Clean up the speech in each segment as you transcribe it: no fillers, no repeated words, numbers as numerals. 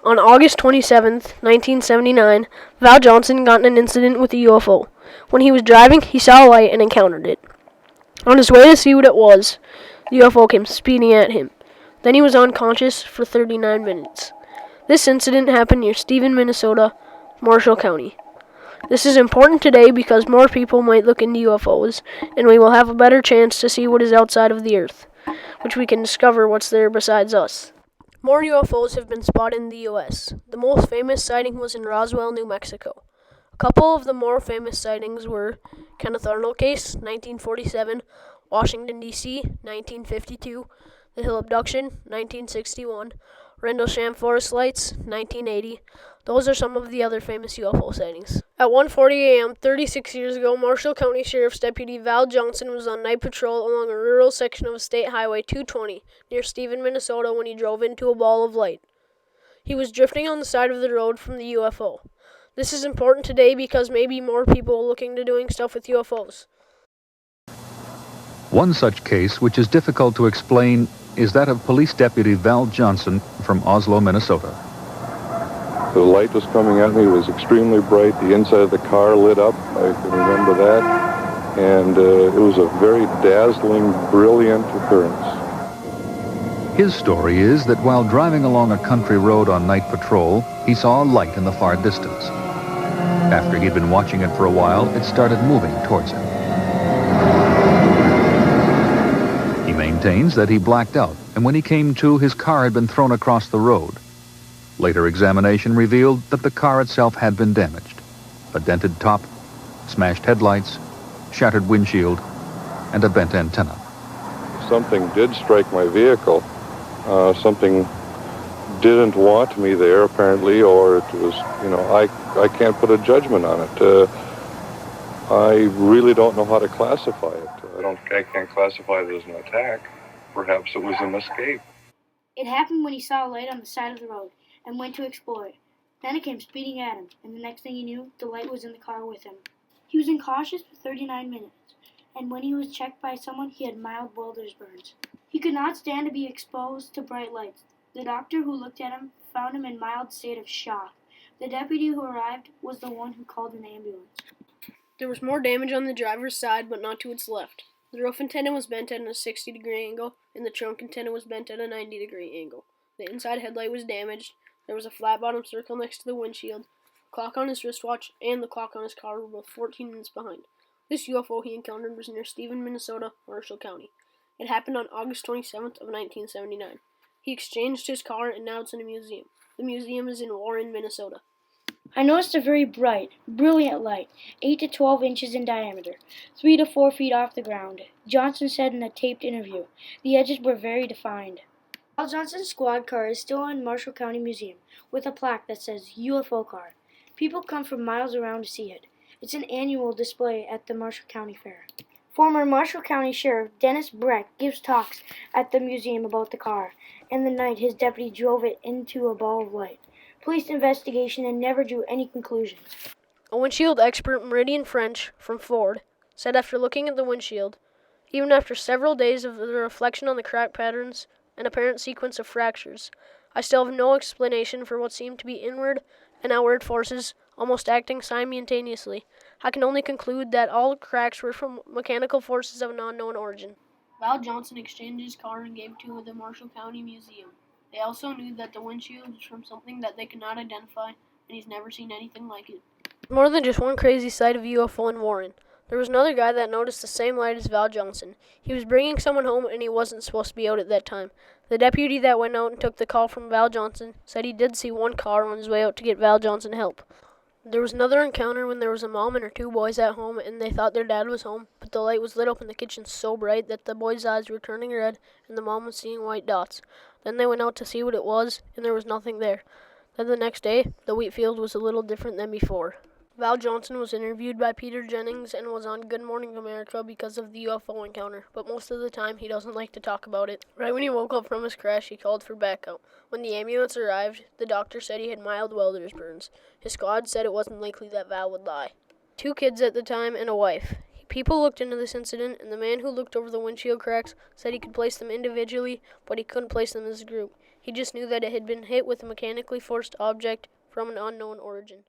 On August 27th, 1979, Val Johnson got in an incident with a UFO. When he was driving, he saw a light and encountered it. On his way to see what it was, the UFO came speeding at him. Then he was unconscious for 39 minutes. This incident happened near Stephen, Minnesota, Marshall County. This is important today because more people might look into UFOs, and we will have a better chance to see what is outside of the Earth, which we can discover what's there besides us. More UFOs have been spotted in the U.S. The most famous sighting was in Roswell, New Mexico. A couple of the more famous sightings were Kenneth Arnold case, 1947, Washington, D.C., 1952, the Hill abduction, 1961, Rendlesham Forest Lights, 1980. Those are some of the other famous UFO sightings. At 1:40 a.m., 36 years ago, Marshall County Sheriff's Deputy Val Johnson was on night patrol along a rural section of State Highway 220 near Stephen, Minnesota, when he drove into a ball of light. He was drifting on the side of the road from the UFO. This is important today because maybe more people are looking to doing stuff with UFOs. One such case, which is difficult to explain, is that of Police Deputy Val Johnson from Oslo, Minnesota. The light was coming at me. It was extremely bright. The inside of the car lit up. I can remember that. And it was a very dazzling, brilliant occurrence. His story is that while driving along a country road on night patrol, he saw a light in the far distance. After he'd been watching it for a while, it started moving towards him. He maintains that he blacked out, and when he came to, his car had been thrown across the road. Later examination revealed that the car itself had been damaged. A dented top, smashed headlights, shattered windshield, and a bent antenna. Something did strike my vehicle. Something didn't want me there, apparently, or it was, I can't put a judgment on it. I really don't know how to classify it. I can't classify it as an attack. Perhaps it was an escape. It happened when he saw a light on the side of the road and went to explore it. Then it came speeding at him, and the next thing he knew, the light was in the car with him. He was unconscious for 39 minutes, and when he was checked by someone, he had mild welder's burns. He could not stand to be exposed to bright lights. The doctor who looked at him found him in mild state of shock. The deputy who arrived was the one who called an ambulance. There was more damage on the driver's side, but not to its left. The roof antenna was bent at a 60-degree angle, and the trunk antenna was bent at a 90-degree angle. The inside headlight was damaged. There was a flat-bottom circle next to the windshield. The clock on his wristwatch and the clock on his car were both 14 minutes behind. This UFO he encountered was near Stephen, Minnesota, Marshall County. It happened on August 27th of 1979. He exchanged his car, and now it's in a museum. The museum is in Warren, Minnesota. I noticed a very bright, brilliant light, 8 to 12 inches in diameter, 3 to 4 feet off the ground. Johnson said in a taped interview, the edges were very defined. Val Johnson's squad car is still in Marshall County Museum with a plaque that says UFO car. People come from miles around to see it. It's an annual display at the Marshall County Fair. Former Marshall County Sheriff Dennis Breck gives talks at the museum about the car and the night his deputy drove it into a ball of light. Police investigation and never drew any conclusions. A windshield expert, Meridian French, from Ford, said after looking at the windshield, even after several days of the reflection on the crack patterns, an apparent sequence of fractures, I still have no explanation for what seemed to be inward and outward forces almost acting simultaneously. I can only conclude that all cracks were from mechanical forces of an unknown origin. Val Johnson exchanged his car and gave to the Marshall County Museum. They also knew that the windshield was from something that they could not identify, and he's never seen anything like it. More than just one crazy sight of UFO in Warren. There was another guy that noticed the same light as Val Johnson. He was bringing someone home, and he wasn't supposed to be out at that time. The deputy that went out and took the call from Val Johnson said he did see one car on his way out to get Val Johnson help. There was another encounter when there was a mom and her two boys at home, and they thought their dad was home, but the light was lit up in the kitchen so bright that the boys' eyes were turning red, and the mom was seeing white dots. Then they went out to see what it was, and there was nothing there. Then the next day, the wheat field was a little different than before. Val Johnson was interviewed by Peter Jennings and was on Good Morning America because of the UFO encounter, but most of the time he doesn't like to talk about it. Right when he woke up from his crash, he called for backup. When the ambulance arrived, the doctor said he had mild welder's burns. His squad said it wasn't likely that Val would lie. 2 kids at the time and a wife. People looked into this incident, and the man who looked over the windshield cracks said he could place them individually, but he couldn't place them as a group. He just knew that it had been hit with a mechanically forced object from an unknown origin.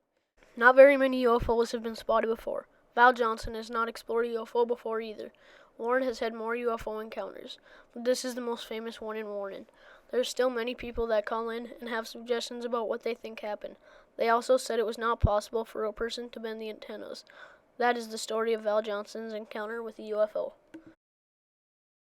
Not very many UFOs have been spotted before. Val Johnson has not explored a UFO before either. Warren has had more UFO encounters, but this is the most famous one in Warren. There are still many people that call in and have suggestions about what they think happened. They also said it was not possible for a person to bend the antennas. That is the story of Val Johnson's encounter with a UFO.